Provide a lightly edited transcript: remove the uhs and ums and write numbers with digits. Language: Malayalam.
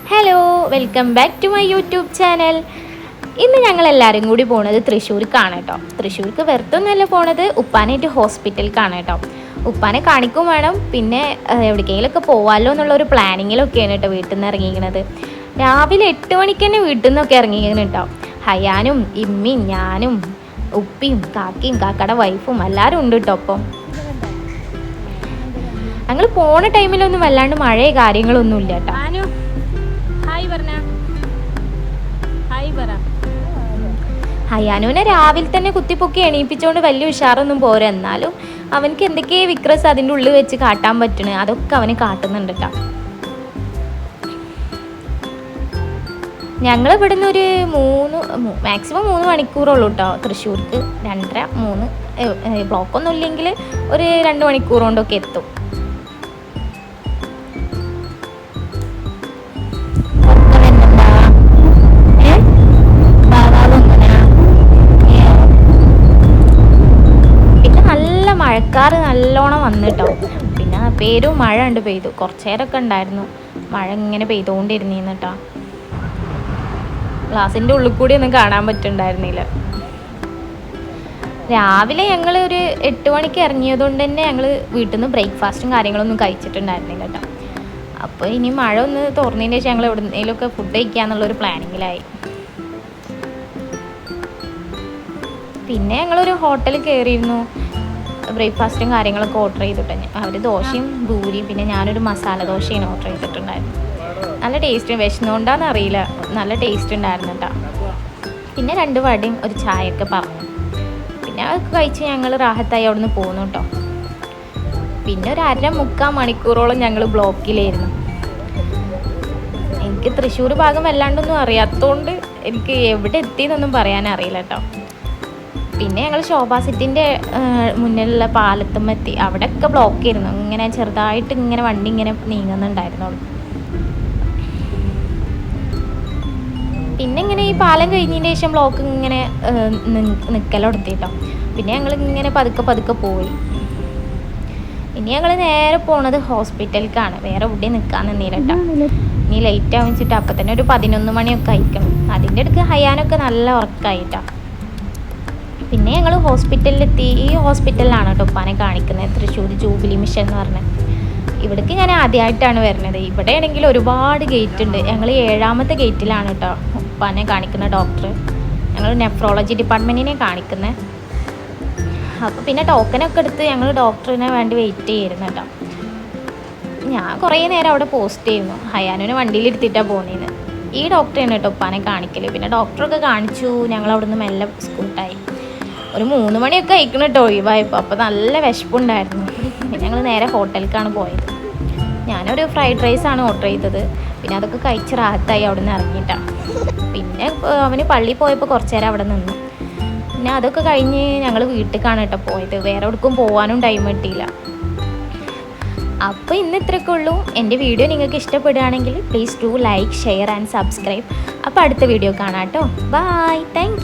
Hello, welcome back to my YouTube channel. ഇന്ന് ഞങ്ങളെല്ലാവരും കൂടി പോണത് തൃശ്ശൂർക്കാണ് കേട്ടോ. തൃശ്ശൂർക്ക് വെറുതൊന്നുമല്ല പോണത്, ഉപ്പാനായിട്ട് ഹോസ്പിറ്റലിലേക്കാണ് കേട്ടോ. ഉപ്പാനെ കാണിക്കും വേണം, പിന്നെ എവിടേക്കെങ്കിലുമൊക്കെ പോവാമല്ലോ എന്നുള്ളൊരു പ്ലാനിങ്ങിലൊക്കെയാണ് കേട്ടോ വീട്ടിൽ നിന്ന് ഇറങ്ങിയിരിക്കുന്നത്. രാവിലെ 8 മണിക്ക് തന്നെ വീട്ടിൽ നിന്നൊക്കെ ഇറങ്ങിയിരിക്കണം കേട്ടോ. ഹയാനും ഇമ്മയും ഞാനും ഉപ്പിയും കാക്കയും കാക്കയുടെ വൈഫും എല്ലാവരും ഉണ്ട് കേട്ടോ. അപ്പം ഞങ്ങൾ പോണ ടൈമിലൊന്നും വല്ലാണ്ട് മഴയോ കാര്യങ്ങളൊന്നും ഇല്ല കേട്ടോ. ഹയാനുവിനെ രാവിലെ തന്നെ കുത്തിപ്പൊക്കി എണീപ്പിച്ചുകൊണ്ട് വലിയ ഉഷാറൊന്നും പോരാ. എന്നാലും അവനക്ക് എന്തൊക്കെയോ വിക്രസ് അതിൻ്റെ ഉള്ളിൽ വെച്ച് കാട്ടാൻ പറ്റണ അതൊക്കെ അവന് കാട്ടുന്നുണ്ട് കേട്ടോ. ഞങ്ങൾ ഇവിടുന്ന് ഒരു മാക്സിമം 3 മണിക്കൂറുള്ളൂ കേട്ടോ തൃശ്ശൂർക്ക്. 2.5 3 ബ്ലോക്കൊന്നും ഇല്ലെങ്കിൽ ഒരു 2 മണിക്കൂർ കൊണ്ടൊക്കെ എത്തും. മഴക്കാറ് നല്ലോണം വന്നിട്ടോ. പിന്നെ പേരും മഴ ഉണ്ട് പെയ്തു. കുറച്ച് നേരമൊക്കെ ഉണ്ടായിരുന്നു മഴ ഇങ്ങനെ പെയ്തുകൊണ്ടിരുന്നീന്ന് കേട്ടോ. ഗ്ലാസിൻ്റെ ഉള്ളിൽ കൂടി ഒന്നും കാണാൻ പറ്റുന്നുണ്ടായിരുന്നില്ല. രാവിലെ ഞങ്ങൾ ഒരു 8 മണിക്ക് ഇറങ്ങിയതുകൊണ്ട് തന്നെ ഞങ്ങൾ വീട്ടിൽ നിന്ന് ബ്രേക്ക്ഫാസ്റ്റും കാര്യങ്ങളൊന്നും കഴിച്ചിട്ടുണ്ടായിരുന്നില്ല കേട്ടോ. അപ്പോൾ ഇനി മഴ ഒന്ന് തുറന്നതിന് ശേഷം ഞങ്ങൾ എവിടെയെങ്കിലുമൊക്കെ ഫുഡ് കഴിക്കാന്നുള്ളൊരു പ്ലാനിങ്ങിലായി. പിന്നെ ഞങ്ങളൊരു ഹോട്ടലിൽ കയറിയിരുന്നു. ബ്രേക്ക്ഫാസ്റ്റും കാര്യങ്ങളൊക്കെ ഓർഡർ ചെയ്തിട്ട് അവർ ദോശയും പൂരിയും പിന്നെ ഞാനൊരു മസാല ദോശയാണ് ഓർഡർ ചെയ്തിട്ടുണ്ടായിരുന്നു. നല്ല ടേസ്റ്റ്, വിശന്നുകൊണ്ടാന്ന് അറിയില്ല, നല്ല ടേസ്റ്റ് ഉണ്ടായിരുന്നു കേട്ടോ. പിന്നെ 2 വടയും ഒരു ചായയൊക്കെ പറഞ്ഞു. പിന്നെ അതൊക്കെ കഴിച്ച് ഞങ്ങൾ റാഹത്തായി അവിടെ നിന്ന് പോന്നു കേട്ടോ. പിന്നെ ഒരു 1.5 മണിക്കൂറോളം ഞങ്ങൾ ബ്ലോക്കിലായിരുന്നു. എനിക്ക് തൃശ്ശൂർ ഭാഗം വല്ലാണ്ടൊന്നും അറിയാത്തതുകൊണ്ട് എനിക്ക് എവിടെ എത്തിയെന്നൊന്നും പറയാനറിയില്ല കേട്ടോ. പിന്നെ ഞങ്ങൾ ശോഭാ സിറ്റിൻ്റെ മുന്നിലുള്ള പാലത്തുമെത്തി. അവിടെയൊക്കെ ബ്ലോക്ക് ആയിരുന്നു. ഇങ്ങനെ ചെറുതായിട്ട് ഇങ്ങനെ വണ്ടി ഇങ്ങനെ നീങ്ങുന്നുണ്ടായിരുന്നുള്ളൂ. പിന്നെ ഇങ്ങനെ ഈ പാലം കഴിഞ്ഞതിന് ശേഷം ബ്ലോക്ക് ഇങ്ങനെ നിൽക്കലെടുത്തിട്ടോ. പിന്നെ ഞങ്ങൾ ഇങ്ങനെ പതുക്കെ പോയി. ഇനി ഞങ്ങൾ നേരെ പോണത് ഹോസ്പിറ്റലിലേക്കാണ്. വേറെ എവിടെ നിൽക്കാൻ നിന്നില്ല കേട്ടോ. ഇനി ലേറ്റ് ആവും വെച്ചിട്ട് അപ്പം തന്നെ ഒരു 11 മണിയൊക്കെ കഴിക്കണം. അതിൻ്റെ അടുക്ക് ഹയാനൊക്കെ നല്ല ഉറക്കമായിട്ടോ. പിന്നെ ഞങ്ങൾ ഹോസ്പിറ്റലിലെത്തി. ഈ ഹോസ്പിറ്റലിലാണ് കേട്ടോ ഉപ്പാനെ കാണിക്കുന്നത്, തൃശ്ശൂർ ജൂബിലി മിഷൻ എന്ന് പറഞ്ഞത്. ഇവിടേക്ക് ഞാൻ ആദ്യമായിട്ടാണ് വരുന്നത്. ഇവിടെ ആണെങ്കിൽ ഒരുപാട് ഗേറ്റ് ഉണ്ട്. ഞങ്ങൾ 7ാമത്തെ ഗേറ്റിലാണ് കേട്ടോ ഉപ്പാനെ കാണിക്കുന്ന ഡോക്ടർ. ഞങ്ങൾ നെഫ്രോളജി ഡിപ്പാർട്ട്മെൻറ്റിനെ കാണിക്കുന്നത്. അപ്പോൾ പിന്നെ ടോക്കനൊക്കെ എടുത്ത് ഞങ്ങൾ ഡോക്ടറിനെ വേണ്ടി വെയിറ്റ് ചെയ്യുന്നു കേട്ടോ. ഞാൻ കുറേ നേരം അവിടെ പോസ്റ്റ് ചെയ്യുന്നു. ഹയാനുവിനെ വണ്ടിയിലിരുത്തിയിട്ടാണ് പോകുന്നത്. ഈ ഡോക്ടറാണ് കേട്ടോ ഉപ്പാനെ കാണിക്കൽ. പിന്നെ ഡോക്ടറൊക്കെ കാണിച്ചു. ഞങ്ങൾ അവിടെ നിന്ന് മെല്ലെ സ്കൂട്ടായി. ഒരു 3 മണിയൊക്കെ കഴിക്കണം കേട്ടോ ഒഴിവായപ്പോൾ. അപ്പോൾ നല്ല വിശപ്പുണ്ടായിരുന്നു. പിന്നെ ഞങ്ങൾ നേരെ ഹോട്ടലിലേക്കാണ് പോയത്. ഞാനൊരു ഫ്രൈഡ് റൈസാണ് ഓർഡർ ചെയ്തത്. പിന്നെ അതൊക്കെ കഴിച്ച് റാഹത്തായി അവിടെ നിന്ന് ഇറങ്ങിയിട്ടാണ്. പിന്നെ അവന് പള്ളിയിൽ പോയപ്പോൾ കുറച്ച് നേരം അവിടെ നിന്നു. പിന്നെ അതൊക്കെ കഴിഞ്ഞ് ഞങ്ങൾ വീട്ടിലേക്കാണ് കേട്ടോ പോയത്. വേറെ എവിടേക്കും പോകാനും ടൈം കിട്ടിയില്ല. അപ്പോൾ ഇന്ന് ഇത്രയൊക്കെ ഉള്ളൂ. എൻ്റെ വീഡിയോ നിങ്ങൾക്ക് ഇഷ്ടപ്പെടുകയാണെങ്കിൽ please do like, share and subscribe. അപ്പോൾ അടുത്ത വീഡിയോ കാണാം കേട്ടോ. Bye, thank U.